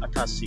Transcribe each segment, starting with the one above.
88۔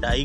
2.5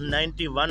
91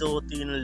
2-3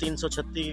336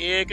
1